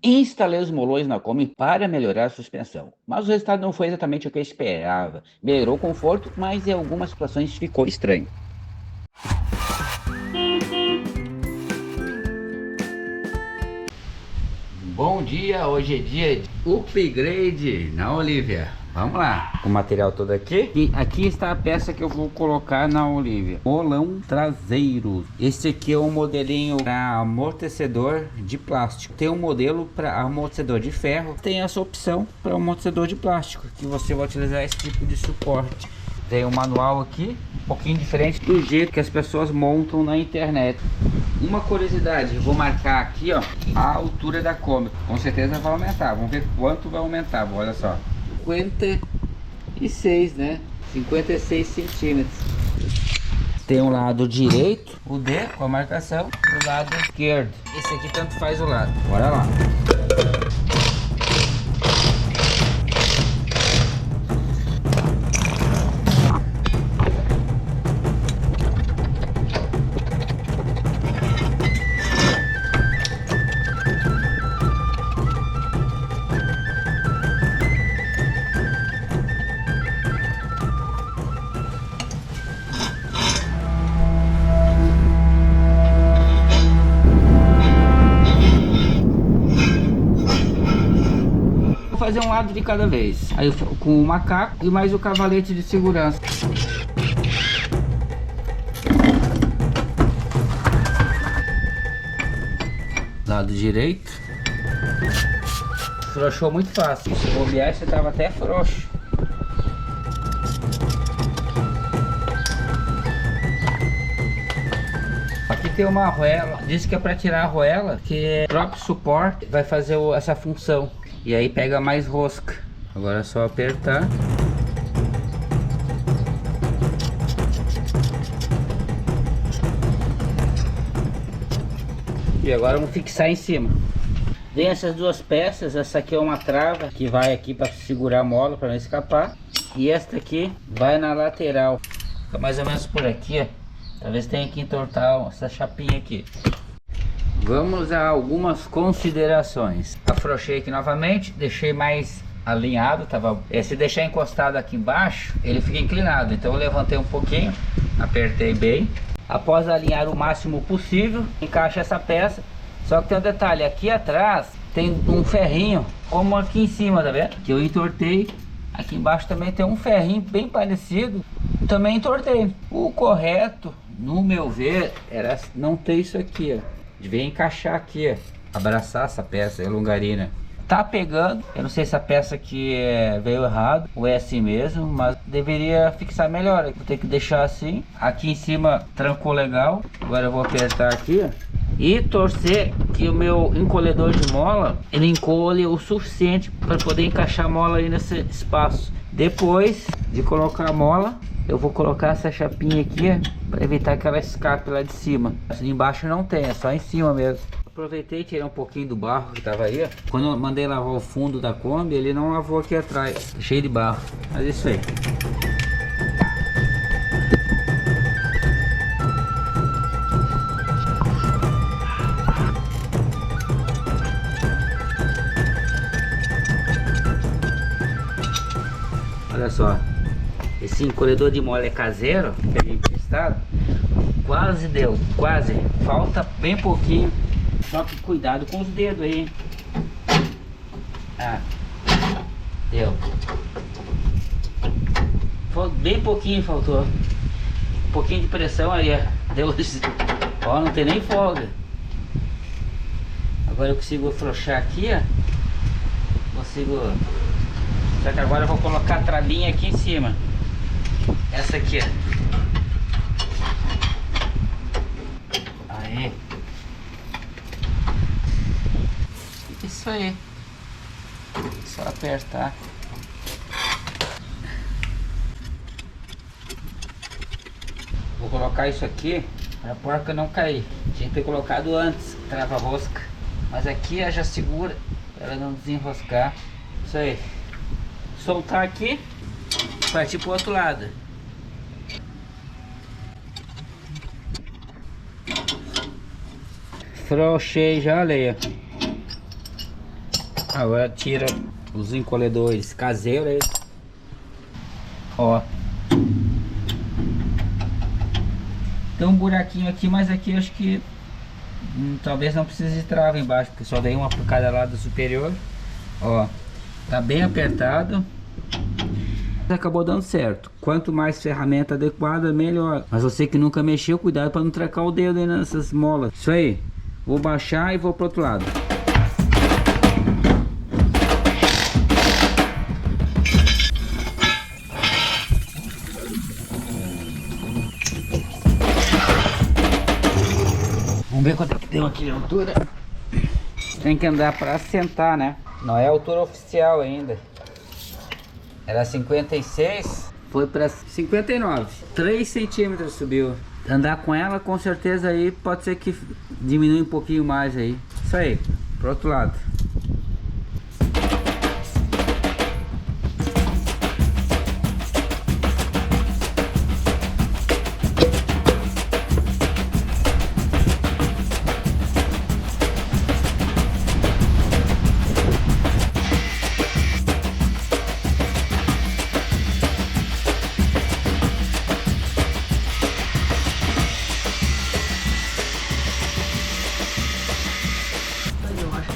Instalei os molões na Kombi para melhorar a suspensão, mas o resultado não foi exatamente o que eu esperava. Melhorou o conforto, mas em algumas situações ficou estranho. Bom dia, hoje é dia de upgrade na Olivia. Vamos lá, o material todo aqui. E aqui está a peça que eu vou colocar na Olivia. Molão traseiro. Esse aqui é um modelinho para amortecedor de plástico. Tem um modelo para amortecedor de ferro. Tem essa opção para amortecedor de plástico, que você vai utilizar esse tipo de suporte. Tem um manual aqui, um pouquinho diferente do jeito que as pessoas montam na internet. Uma curiosidade, eu vou marcar aqui, ó, a altura da Kombi. Com certeza vai aumentar. Vamos ver quanto vai aumentar. Olha só, 56, né? 56 centímetros. Tem o lado direito, o D com a marcação, e o lado esquerdo. Esse aqui tanto faz o lado. Bora lá. Fazer um lado de cada vez. Aí com o macaco e mais o cavalete de segurança. Lado direito. Frouxou muito fácil. Se bobear, você tava até frouxo. Aqui tem uma arruela. Diz que é para tirar a arruela, que o próprio suporte vai fazer essa função. E aí pega mais rosca. Agora é só apertar. E agora vamos fixar em cima. Vem essas duas peças. Essa aqui é uma trava que vai aqui para segurar a mola para não escapar. E esta aqui vai na lateral. Fica mais ou menos por aqui, ó. Talvez tenha que entortar essa chapinha aqui. Vamos a algumas considerações. Afrouxei aqui novamente, deixei mais alinhado, se deixar encostado aqui embaixo, ele fica inclinado. Então eu levantei um pouquinho, apertei bem. Após alinhar o máximo possível, encaixa essa peça. Só que tem um detalhe, aqui atrás tem um ferrinho, como aqui em cima, tá vendo? Que eu entortei. Aqui embaixo também tem um ferrinho bem parecido, também entortei. O correto, no meu ver, era não ter isso aqui, ó. Devia encaixar aqui, ó. Abraçar essa peça, a longarina. Tá pegando, eu não sei se a peça aqui veio errado ou é assim mesmo, mas deveria fixar melhor. Vou ter que deixar assim. Aqui em cima trancou legal. Agora eu vou apertar aqui, ó, e torcer que o meu encolhedor de mola ele encolhe o suficiente para poder encaixar a mola aí nesse espaço. Depois de colocar a mola, eu vou colocar essa chapinha aqui para evitar que ela escape lá de cima. Assim, embaixo não tem, é só em cima mesmo. Aproveitei e tirei um pouquinho do barro que estava aí. Quando eu mandei lavar o fundo da Kombi, ele não lavou aqui atrás, cheio de barro. Mas é isso aí. Olha só, esse encolhedor de mola é caseiro, peguei emprestado. Quase deu, quase. Falta bem pouquinho. Só que cuidado com os dedos aí. Ah, deu. Bem pouquinho faltou. Um pouquinho de pressão aí, ó. Deu. Ó, não tem nem folga. Agora eu consigo afrouxar aqui, ó. Consigo. Só que agora eu vou colocar a travinha aqui em cima. Essa aqui, ó. Aí. Isso aí. Só apertar. Vou colocar isso aqui para a porca não cair. Tinha que ter colocado antes, trava-rosca. Mas aqui ela já segura para ela não desenroscar. Isso aí. Soltar aqui, partir pro outro lado. Frouxei já, olha aí. Agora tira os encolhedores caseiros aí. Ó. Tem um buraquinho aqui, mas aqui eu acho que talvez não precise de trava embaixo, porque só vem uma por cada lado superior. Ó, tá bem apertado. Acabou dando certo. Quanto mais ferramenta adequada, melhor. Mas você que nunca mexeu, cuidado para não trancar o dedo aí nessas molas. Isso aí. Vou baixar e vou pro outro lado. Vamos ver quanto é que deu aqui de altura. Tem que andar para assentar, né? Não é a altura oficial ainda. Era 56, foi para 59. 3 centímetros subiu. Andar com ela, com certeza aí pode ser que diminui um pouquinho mais aí. Isso aí, pro outro lado.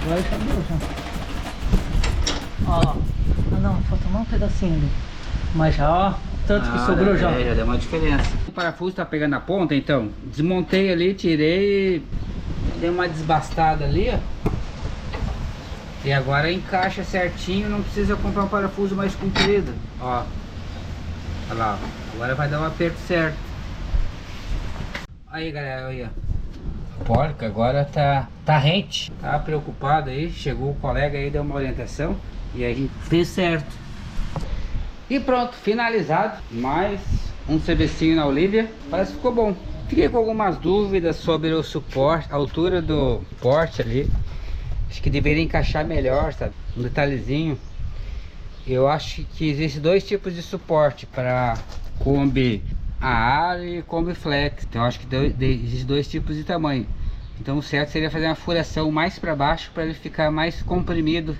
Agora já deu, já. Ó, não, falta um pedacinho. Mas já, ó, tanto que sobrou já. Já deu uma diferença. O parafuso tá pegando a ponta, então desmontei ali, tirei, dei uma desbastada ali, ó. E agora encaixa certinho, não precisa comprar um parafuso mais comprido. Ó, olha lá, agora vai dar um aperto certo. Aí galera, aí ó. Porca agora tá rente, tá preocupado aí, chegou o colega aí, deu uma orientação e aí fez certo. E pronto, finalizado, mais um servicinho na Olivia, parece que ficou bom. Fiquei com algumas dúvidas sobre o suporte, a altura do suporte ali, acho que deveria encaixar melhor, sabe, um detalhezinho. Eu acho que existem dois tipos de suporte para Kombi a e Kombi Flex, então eu acho que existem dois tipos de tamanho. Então o certo seria fazer uma furação mais para baixo para ele ficar mais comprimido,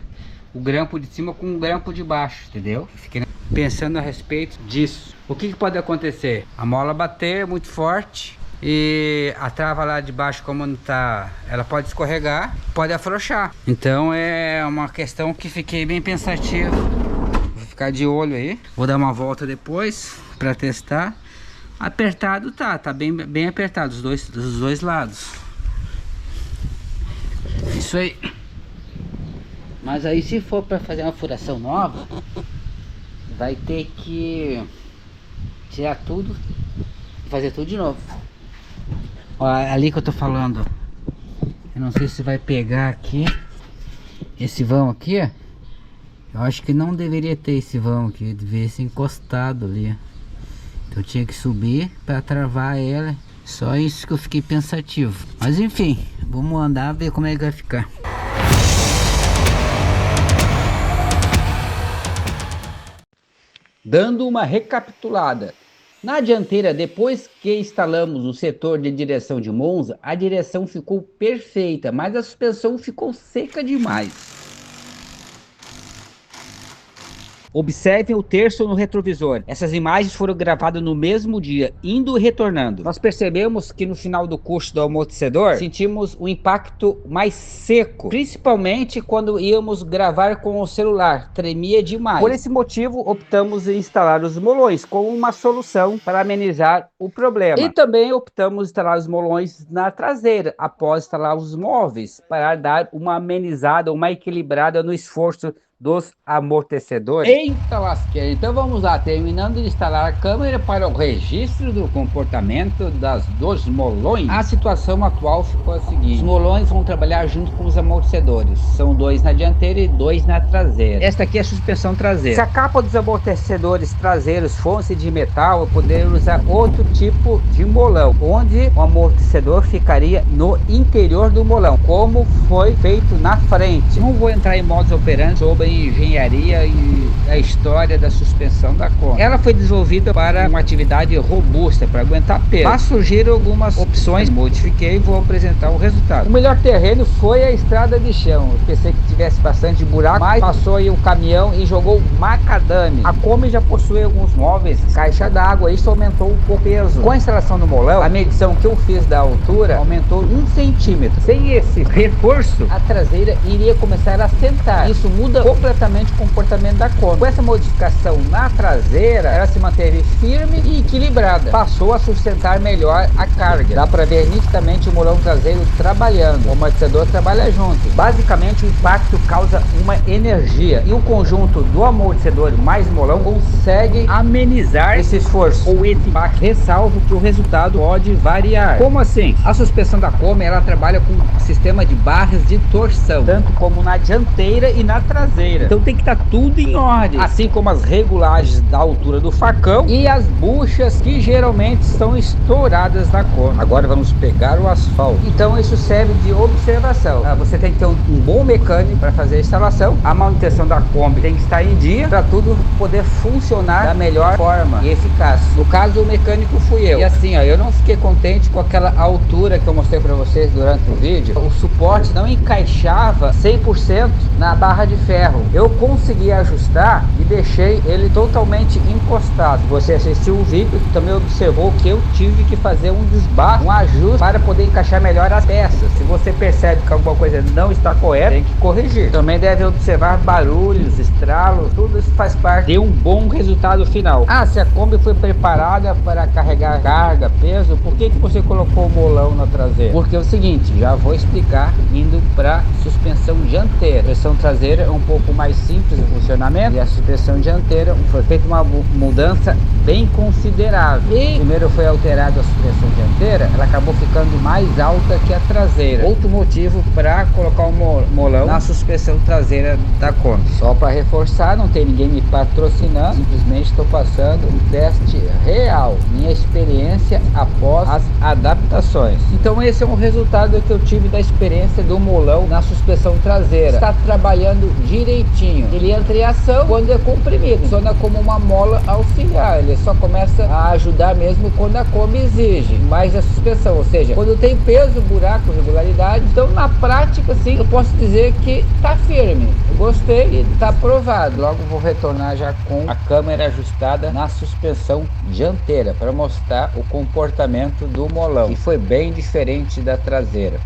o grampo de cima com o grampo de baixo, entendeu? Fiquei pensando a respeito disso. O que pode acontecer? A mola bater muito forte e a trava lá de baixo, como não tá, ela pode escorregar, pode afrouxar. Então é uma questão que fiquei bem pensativo. Vou ficar de olho aí, vou dar uma volta depois para testar. Apertado tá bem apertado dos dois lados. Isso aí. Mas aí se for para fazer uma furação nova, vai ter que tirar tudo e fazer tudo de novo. Ó, ali que eu tô falando, eu não sei se vai pegar aqui esse vão aqui, ó. Eu acho que não deveria ter esse vão aqui, deveria ser encostado ali. Então eu tinha que subir para travar ela. Só isso que eu fiquei pensativo. Mas enfim, vamos andar ver como é que vai ficar. Dando uma recapitulada. Na dianteira, depois que instalamos o setor de direção de Monza, a direção ficou perfeita, mas a suspensão ficou seca demais. Observem o terço no retrovisor. Essas imagens foram gravadas no mesmo dia, indo e retornando. Nós percebemos que no final do curso do amortecedor, sentimos um impacto mais seco, principalmente quando íamos gravar com o celular, tremia demais. Por esse motivo, optamos em instalar os molões como uma solução para amenizar o problema. E também optamos em instalar os molões na traseira, após instalar os móveis, para dar uma amenizada, uma equilibrada no esforço dos amortecedores. Eita lasqueira, então vamos lá, terminando de instalar a câmera para o registro do comportamento dos molões. A situação atual ficou a seguinte: os molões vão trabalhar junto com os amortecedores, são 2 na dianteira e 2 na traseira. Esta aqui é a suspensão traseira. Se a capa dos amortecedores traseiros fosse de metal, eu poderia usar outro tipo de molão, onde o amortecedor ficaria no interior do molão, como foi feito na frente. Não vou entrar em modos operantes sobre engenharia e a história da suspensão da Kombi. Ela foi desenvolvida para uma atividade robusta, para aguentar peso, mas surgiram algumas opções, modifiquei e vou apresentar o resultado. O melhor terreno foi a estrada de chão. Eu pensei que tivesse bastante buraco, mas passou aí o caminhão e jogou macadame. A Kombi já possui alguns móveis, caixa d'água, isso aumentou um pouco o peso. Com a instalação do molão, a medição que eu fiz da altura aumentou 1 centímetro. Sem esse reforço, a traseira iria começar a sentar. Isso muda completamente o comportamento da Kombi. Com essa modificação na traseira, ela se manteve firme e equilibrada. Passou a sustentar melhor a carga. Dá para ver nitidamente o molão traseiro trabalhando. O amortecedor trabalha junto. Basicamente, o impacto causa uma energia e o conjunto do amortecedor mais molão consegue amenizar esse esforço ou esse impacto. Ressalvo que o resultado pode variar. Como assim? A suspensão da Kombi, ela trabalha com um sistema de barras de torção, tanto como na dianteira e na traseira. Então tem que estar tudo em ordem, assim como as regulagens da altura do facão e as buchas que geralmente estão estouradas na Kombi. Agora vamos pegar o asfalto. Então isso serve de observação. Você tem que ter um bom mecânico para fazer a instalação. A manutenção da Kombi tem que estar em dia para tudo poder funcionar da melhor forma e eficaz. No caso, o mecânico fui eu. E assim, ó, eu não fiquei contente com aquela altura que eu mostrei para vocês durante o vídeo. O suporte não encaixava 100% na barra de ferro. Eu consegui ajustar e deixei ele totalmente encostado. Você assistiu o vídeo e também observou que eu tive que fazer um desbarro, um ajuste para poder encaixar melhor as peças. Se você percebe que alguma coisa não está correta, tem que corrigir. Também deve observar barulhos, estralos, tudo isso faz parte de um bom resultado final. Se a Kombi foi preparada para carregar carga, peso, por que você colocou o molão na traseira? Porque é o seguinte, já vou explicar indo para suspensão dianteira. A suspensão traseira é um pouco mais simples de funcionamento e a suspensão dianteira foi feita uma mudança bem considerável. E primeiro foi alterada a suspensão dianteira, ela acabou ficando mais alta que a traseira. Outro motivo para colocar o molão na suspensão traseira da Kombi. Só para reforçar, não tem ninguém me patrocinando, simplesmente estou passando um teste real, minha experiência após as adaptações. Então esse é um resultado que eu tive da experiência do molão na suspensão traseira. Está trabalhando direitinho. Ele entra em ação quando é comprimido, funciona como uma mola auxiliar. Ele só começa a ajudar mesmo quando a Kombi exige mais a suspensão, ou seja, quando tem peso, buraco, irregularidade. Então na prática, sim, eu posso dizer que está firme. Eu gostei e está aprovado. Logo vou retornar já com a câmera ajustada na suspensão dianteira para mostrar o comportamento do molão, e foi bem diferente da traseira.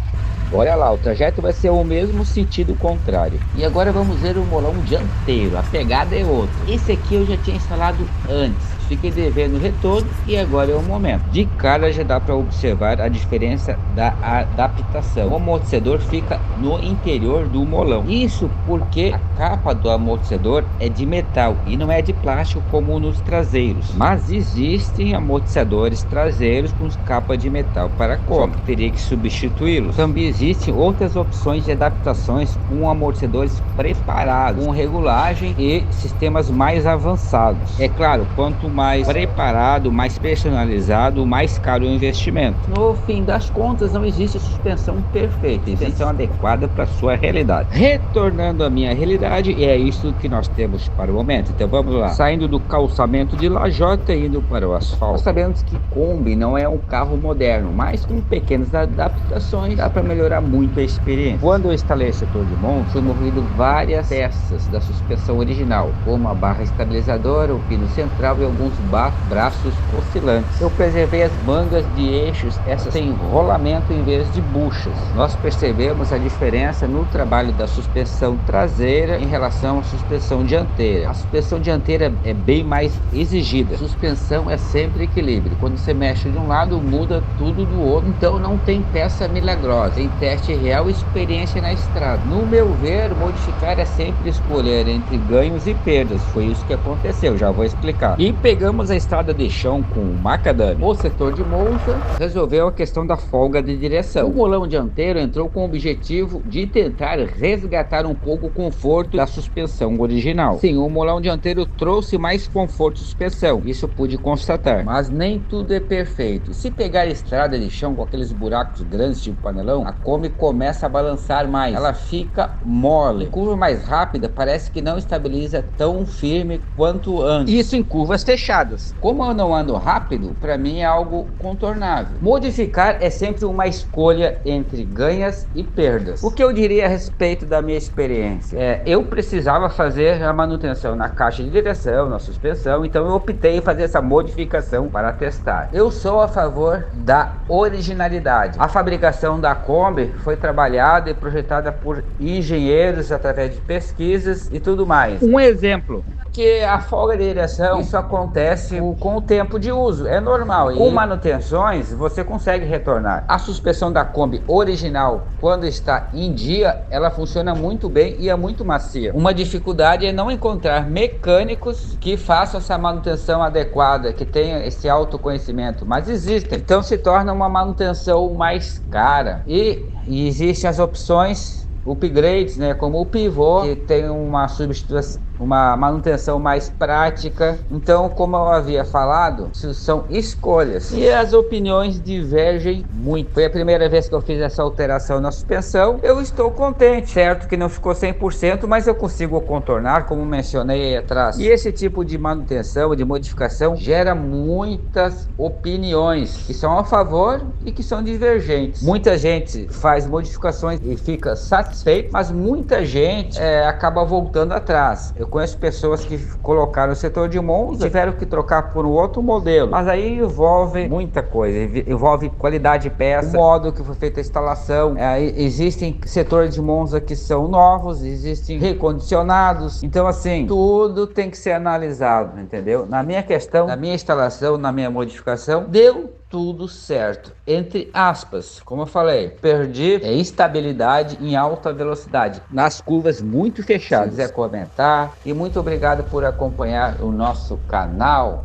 Olha lá, o trajeto vai ser o mesmo sentido contrário. E agora vamos ver o molão dianteiro. A pegada é outra. Esse aqui eu já tinha instalado antes. Fiquei devendo o retorno e agora é o momento. De cara já dá para observar a diferença da adaptação. O amortecedor fica no interior do molão. Isso porque a capa do amortecedor é de metal e não é de plástico como nos traseiros. Mas existem amortecedores traseiros com capa de metal para Kombi. Teria que substituí-los. Também existem outras opções de adaptações com amortecedores preparados, com regulagem e sistemas mais avançados. É claro, quanto mais preparado, mais personalizado, mais caro o investimento. No fim das contas, não existe suspensão perfeita, suspensão adequada para a sua realidade. Retornando à minha realidade, é isso que nós temos para o momento. Então vamos lá. Saindo do calçamento de lajota e indo para o asfalto. Nós sabemos que Kombi não é um carro moderno, mas com pequenas adaptações dá para melhorar muito a experiência. Quando eu instalei o setor de monte, foi movido várias peças da suspensão original, como a barra estabilizadora, o pino central e alguns braços oscilantes. Eu preservei as mangas de eixos, essas sem rolamento em vez de buchas. Nós percebemos a diferença no trabalho da suspensão traseira em relação à suspensão dianteira. A suspensão dianteira é bem mais exigida. A suspensão é sempre equilíbrio. Quando você mexe de um lado, muda tudo do outro. Então não tem peça milagrosa. Tem teste real e experiência na estrada. No meu ver, modificar é sempre escolher entre ganhos e perdas. Foi isso que aconteceu. Já vou explicar. E pegamos a estrada de chão com o macadame. O setor de Monza resolveu a questão da folga de direção. O molão dianteiro entrou com o objetivo de tentar resgatar um pouco o conforto da suspensão original. Sim, o molão dianteiro trouxe mais conforto de suspensão, isso pude constatar, mas nem tudo é perfeito. Se pegar a estrada de chão com aqueles buracos grandes tipo panelão, a Kombi começa a balançar mais, ela fica mole. Em curva mais rápida parece que não estabiliza tão firme quanto antes. Isso em curvas fechadas. Como eu não ando rápido, para mim é algo contornável. Modificar é sempre uma escolha entre ganhas e perdas. O que eu diria a respeito da minha experiência? Eu precisava fazer a manutenção na caixa de direção, na suspensão, então eu optei em fazer essa modificação para testar. Eu sou a favor da originalidade. A fabricação da Kombi foi trabalhada e projetada por engenheiros através de pesquisas e tudo mais. Um exemplo, que a folga de direção, isso acontece com o tempo de uso, é normal. Com manutenções você consegue retornar. A suspensão da Kombi original, quando está em dia, ela funciona muito bem e é muito macia. Uma dificuldade é não encontrar mecânicos que façam essa manutenção adequada, que tenham esse autoconhecimento, mas existem. Então se torna uma manutenção mais cara e existem as opções upgrades, né, como o pivô, que tem uma substituição, uma manutenção mais prática. Então, como eu havia falado, isso são escolhas e as opiniões divergem muito. Foi a primeira vez que eu fiz essa alteração na suspensão. Eu estou contente, certo que não ficou 100%, mas eu consigo contornar, como mencionei aí atrás. E esse tipo de manutenção, de modificação, gera muitas opiniões que são a favor e que são divergentes. Muita gente faz modificações e fica satisfeito, mas muita gente acaba voltando atrás. Eu conheço pessoas que colocaram o setor de Monza e tiveram que trocar por um outro modelo, mas aí envolve muita coisa, envolve qualidade de peça, o modo que foi feita a instalação. Existem setores de Monza que são novos, existem recondicionados, então assim, tudo tem que ser analisado, entendeu? Na minha questão, na minha instalação, na minha modificação, deu tudo certo, entre aspas. Como eu falei, perdi estabilidade em alta velocidade nas curvas muito fechadas. Se quiser comentar, e muito obrigado por acompanhar o nosso canal.